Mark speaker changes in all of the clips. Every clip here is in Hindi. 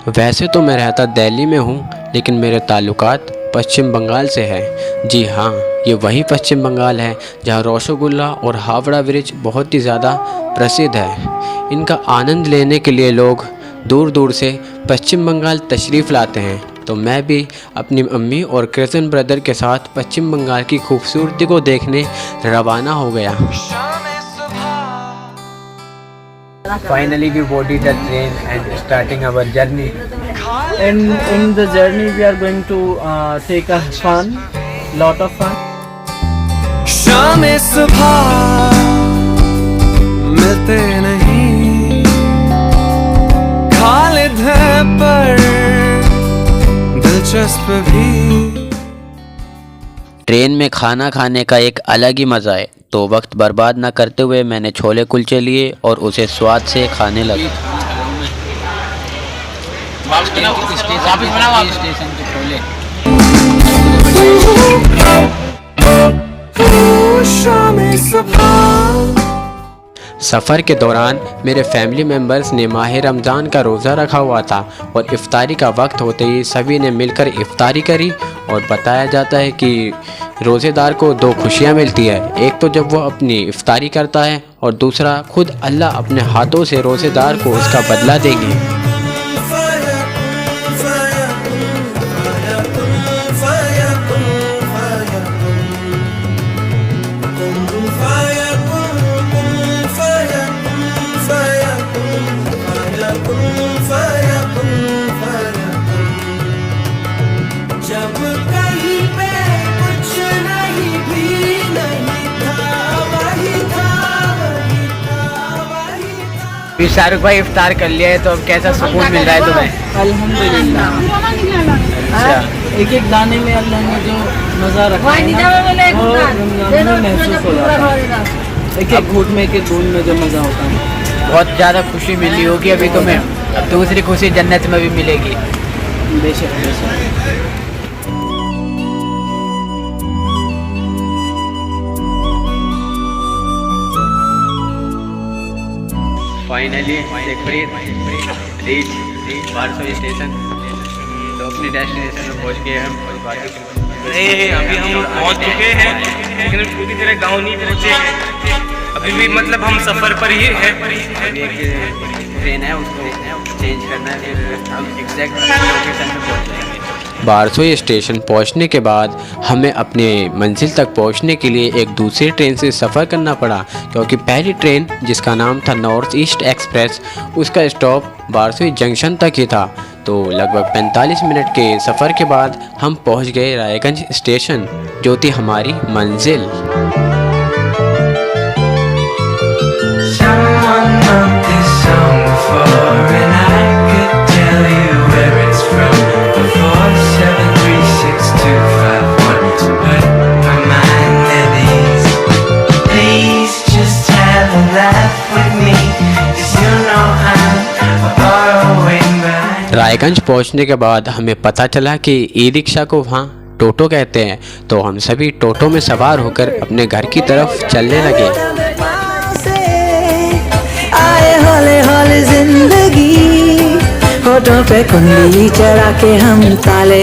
Speaker 1: वैसे तो मैं रहता दिल्ली में हूँ, लेकिन मेरे ताल्लुकात पश्चिम बंगाल से है। जी हाँ, ये वही पश्चिम बंगाल है जहाँ रसगुल्ला और हावड़ा ब्रिज बहुत ही ज़्यादा प्रसिद्ध है। इनका आनंद लेने के लिए लोग दूर दूर से पश्चिम बंगाल तशरीफ़ लाते हैं। तो मैं भी अपनी अम्मी और कज़न ब्रदर के साथ पश्चिम बंगाल की खूबसूरती को देखने रवाना हो गया। Finally we boarded the train and starting our journey.
Speaker 2: In the journey we are going to take a lot of fun.
Speaker 3: शाम सुबह मिलते नहीं, खालिद है पर दिलचस्प भी।
Speaker 1: ट्रेन में खाना खाने का एक अलग ही मज़ा है। तो वक्त बर्बाद ना करते हुए मैंने छोले कुलचे लिए और उसे स्वाद से खाने लगा। सफ़र के दौरान मेरे फैमिली मेम्बर्स ने माह रमज़ान का रोज़ा रखा हुआ था और इफ्तारी का वक्त होते ही सभी ने मिलकर इफ्तारी करी। और बताया जाता है कि रोज़ेदार को दो खुशियाँ मिलती है, एक तो जब वो अपनी इफ्तारी करता है और दूसरा खुद अल्लाह अपने हाथों से रोज़ेदार को उसका बदला देंगे। शाहरुख भाई इफ्तार कर लिया है, तो अब कैसा सुकून मिल रहा है तुम्हें?
Speaker 2: अल्हम्दुलिल्लाह। अच्छा, एक एक दाने में अल्लाह ने जो मज़ा रखा है वो रमज़ान में महसूस हो जाता है। एक एक घूंट में, एक एक बूंद में जो मज़ा होता है,
Speaker 1: बहुत ज़्यादा खुशी मिली होगी अभी तुम्हें। अब दूसरी खुशी जन्नत में भी मिलेगी।
Speaker 2: बेशक बेशक।
Speaker 1: Finally reach Warsoi station. तो अपनी डेस्टिनेशन में पहुंच गए हम।
Speaker 4: अभी हम पहुंच चुके हैं, लेकिन पूरी तरह गांव नहीं पहुंचे हैं। अभी भी मतलब हम सफ़र पर ही है।
Speaker 1: ट्रेन है, उसको चेंज करना है, फिर हम एग्जैक्ट लोकेशन पे पहुंच जाएंगे। वारसोई स्टेशन पहुंचने के बाद हमें अपने मंजिल तक पहुंचने के लिए एक दूसरी ट्रेन से सफ़र करना पड़ा, क्योंकि पहली ट्रेन जिसका नाम था नॉर्थ ईस्ट एक्सप्रेस, उसका स्टॉप वारसोई जंक्शन तक ही था। तो लगभग 45 मिनट के सफ़र के बाद हम पहुंच गए रायगंज स्टेशन, जो थी हमारी मंजिल। रायगंज पहुंचने के बाद हमें पता चला कि ई रिक्शा को वहाँ टोटो कहते हैं। तो हम सभी टोटो में सवार होकर अपने घर की तरफ चलने लगे।
Speaker 5: आए हौले हौले जिंदगी, होठों पे कुंडली चढ़ा के हम ताले।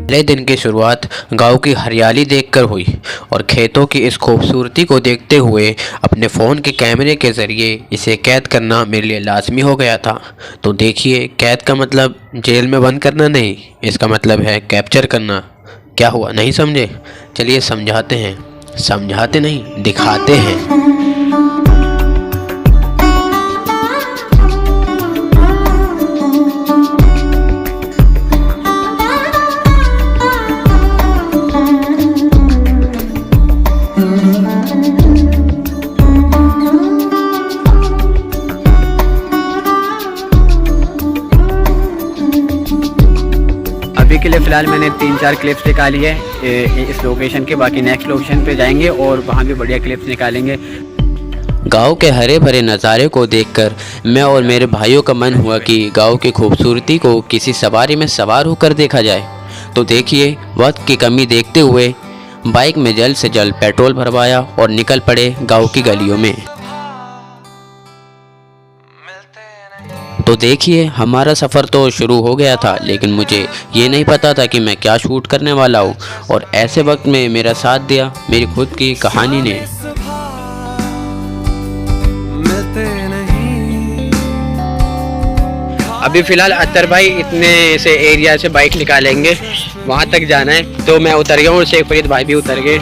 Speaker 1: पहले दिन की शुरुआत गांव की हरियाली देखकर हुई और खेतों की इस खूबसूरती को देखते हुए अपने फ़ोन के कैमरे के ज़रिए इसे कैद करना मेरे लिए लाजमी हो गया था। तो देखिए, कैद का मतलब जेल में बंद करना नहीं, इसका मतलब है कैप्चर करना। क्या हुआ, नहीं समझे? चलिए समझाते हैं। समझाते नहीं, दिखाते हैं। अभी के लिए फ़िलहाल मैंने 3-4 क्लिप्स निकाली है इस लोकेशन के। बाकी नेक्स्ट लोकेशन पे जाएंगे और वहाँ भी बढ़िया क्लिप्स निकालेंगे। गांव के हरे भरे नज़ारे को देखकर मैं और मेरे भाइयों का मन हुआ कि गांव की खूबसूरती को किसी सवारी में सवार होकर देखा जाए। तो देखिए वक्त की कमी देखते हुए बाइक में जल्द से जल्द पेट्रोल भरवाया और निकल पड़े गांव की गलियों में। तो देखिए हमारा सफ़र तो शुरू हो गया था, लेकिन मुझे ये नहीं पता था कि मैं क्या शूट करने वाला हूँ, और ऐसे वक्त में मेरा साथ दिया मेरी खुद की कहानी ने।
Speaker 2: अभी फ़िलहाल अत्तर भाई इतने से एरिया से बाइक निकालेंगे, वहाँ तक जाना है, तो मैं उतर गया हूँ और शेख फरीद भाई भी उतर गए।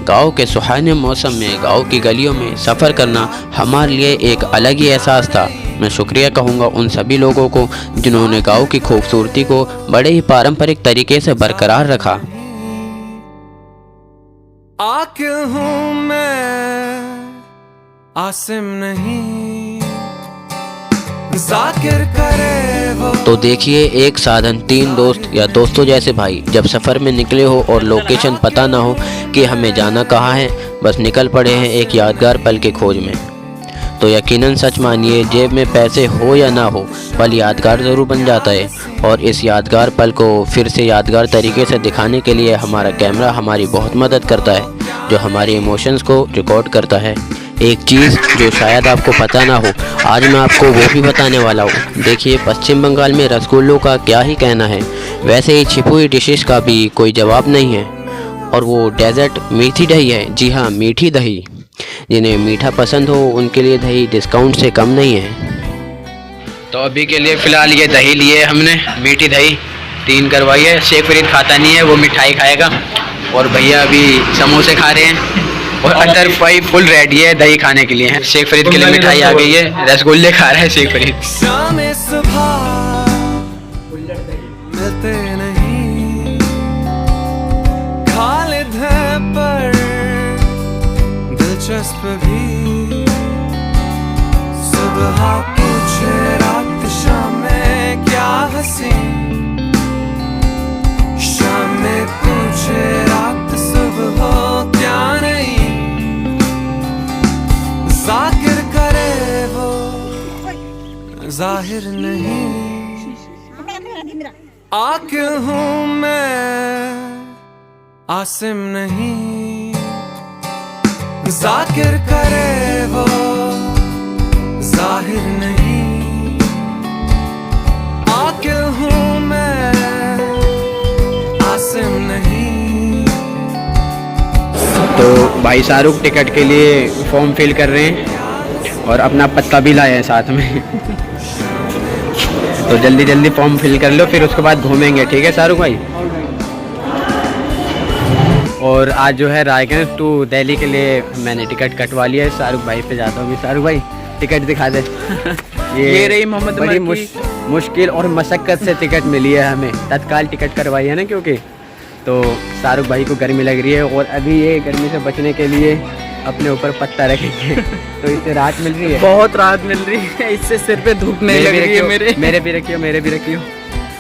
Speaker 1: गांव के सुहाने मौसम में गांव की गलियों में सफ़र करना हमारे लिए एक अलग ही एहसास था। मैं शुक्रिया कहूँगा उन सभी लोगों को जिन्होंने गांव की खूबसूरती को बड़े ही पारंपरिक तरीके से बरकरार रखा।
Speaker 3: आकिल हूँ मैं, आसिम नहीं, जाकिर करे वो।
Speaker 1: तो देखिए एक साधन, 3 दोस्त या दोस्तों जैसे भाई जब सफ़र में निकले हो और लोकेशन पता ना हो कि हमें जाना कहाँ है, बस निकल पड़े हैं एक यादगार पल के खोज में, तो यकीनन सच मानिए जेब में पैसे हो या ना हो, पल यादगार ज़रूर बन जाता है। और इस यादगार पल को फिर से यादगार तरीके से दिखाने के लिए हमारा कैमरा हमारी बहुत मदद करता है, जो हमारे इमोशंस को रिकॉर्ड करता है। एक चीज़ जो शायद आपको पता ना हो, आज मैं आपको वो भी बताने वाला हूँ। देखिए पश्चिम बंगाल में रसगुल्लों का क्या ही कहना है, वैसे ही छिपी हुई डिशेस का भी कोई जवाब नहीं है, और वो डेजर्ट मीठी दही है। जी हाँ, मीठी दही। जिन्हें मीठा पसंद हो उनके लिए दही डिस्काउंट से कम नहीं है।
Speaker 2: तो अभी के लिए फ़िलहाल ये दही लिए हमने, मीठी दही 3 करवाई है। शेख फरीद खाता नहीं है, वो मिठाई खाएगा, और भैया अभी समोसे खा रहे हैं, और अत्तर भाई फुल रेडी है दही खाने के लिए। शेख फरीद के लिए मिठाई आ गई है, रसगुल्ले खा रहा है शेख फरीद।
Speaker 3: शामे सुबह मिलते नहीं, खालिद है पर दिलचस्प भी, सुबह पूछे रात शाम में क्या हंसी, शाम में पूछे रात सुबह हो क्या नहीं, जाकिर करे वो जाहिर नहीं, आकिल हूँ मैं, आसिम नहीं, जाकिर करे वो जाहिर नहीं, आकिल हूँ मैं, आसिम नहीं।
Speaker 2: तो भाई शाहरुख टिकट के लिए फॉर्म फिल कर रहे हैं, और अपना पत्ता भी लाए हैं साथ में। तो जल्दी जल्दी फॉर्म फिल कर लो, फिर उसके बाद घूमेंगे, ठीक है शाहरुख भाई। और आज जो है रायगंज टू दिल्ली के लिए मैंने टिकट कटवा लिया है। शाहरुख भाई पे जाता हूँ। शाहरुख भाई टिकट दिखा दे।
Speaker 4: ये रही मोहम्मद
Speaker 2: बड़ी
Speaker 4: उमर की।
Speaker 2: मुश्किल और मशक्क़त से टिकट मिली है हमें, तत्काल टिकट करवाई है ना, क्योंकि तो शाहरुख भाई को गर्मी लग रही है, और अभी ये गर्मी से बचने के लिए अपने ऊपर पत्ता रखेंगे। तो इससे राहत मिल रही है,
Speaker 4: बहुत राहत मिल रही है, इससे सिर पे धूप नहीं लग रही है मेरे।
Speaker 2: मेरे भी रखियो, मेरे भी रखियो।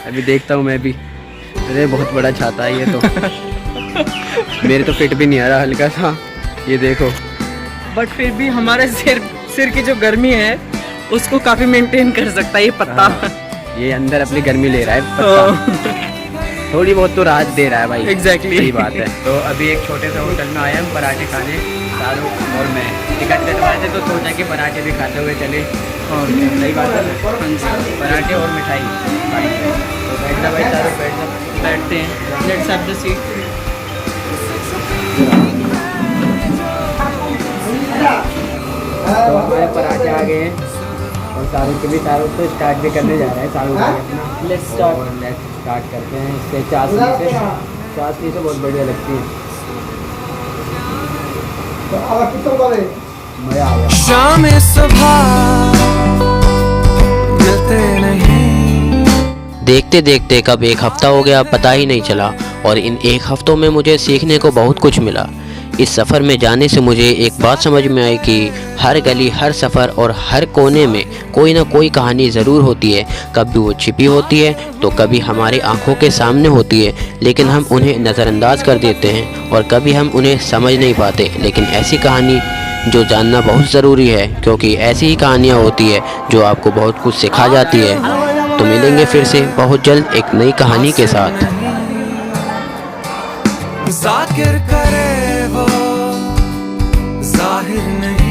Speaker 2: अभी देखता हूँ मैं भी। अरे बहुत बड़ा छाता है ये तो। मेरे तो फिट भी नहीं आ रहा, हल्का सा, ये देखो।
Speaker 4: बट फिर भी हमारे सिर की जो गर्मी है उसको काफी मेंटेन कर सकता है ये पत्ता।
Speaker 2: हाँ, ये अंदर अपनी गर्मी ले रहा है पत्ता। थोड़ी बहुत तो राहत दे रहा है भाई।
Speaker 4: एग्जैक्टली
Speaker 2: सही बात है। तो अभी एक छोटे से होटल में आए हम पराठे खाने, शाहरुख और मैं। टिकट कटवाए थे तो सोचा कि पराठे भी खाते हुए चले। और सही बात है, पराठे और मिठाई। तो बैठ जा भाई शाहरुख, बैठ जा।
Speaker 4: बैठते हैं, लेट्स हैव द सीट।
Speaker 2: तो हमारे पराठे आ गए हैं, और शाहरुख के भी, शाहरुख तो स्टार्ट भी करने जा रहा है। शाहरुख भाई अपना
Speaker 4: लेट्स
Speaker 2: स्टार्ट करते हैं इससे। चाशनी से बहुत बढ़िया लगती है, मज़ा आ गया।
Speaker 3: शाम सुबह मिलते नहीं।
Speaker 1: देखते देखते कब एक हफ़्ता हो गया पता ही नहीं चला, और इन एक हफ्तों में मुझे सीखने को बहुत कुछ मिला। इस सफ़र में जाने से मुझे एक बात समझ में आई कि हर गली, हर सफ़र और हर कोने में कोई ना कोई कहानी ज़रूर होती है। कभी वो छिपी होती है तो कभी हमारी आंखों के सामने होती है, लेकिन हम उन्हें नज़रअंदाज कर देते हैं, और कभी हम उन्हें समझ नहीं पाते। लेकिन ऐसी कहानी जो जानना बहुत ज़रूरी है, क्योंकि ऐसी ही कहानियाँ होती है जो आपको बहुत कुछ सिखा जाती है। तो मिलेंगे फिर से बहुत जल्द एक नई कहानी के साथ।
Speaker 3: जाकिर करे वो जाहिर नहीं।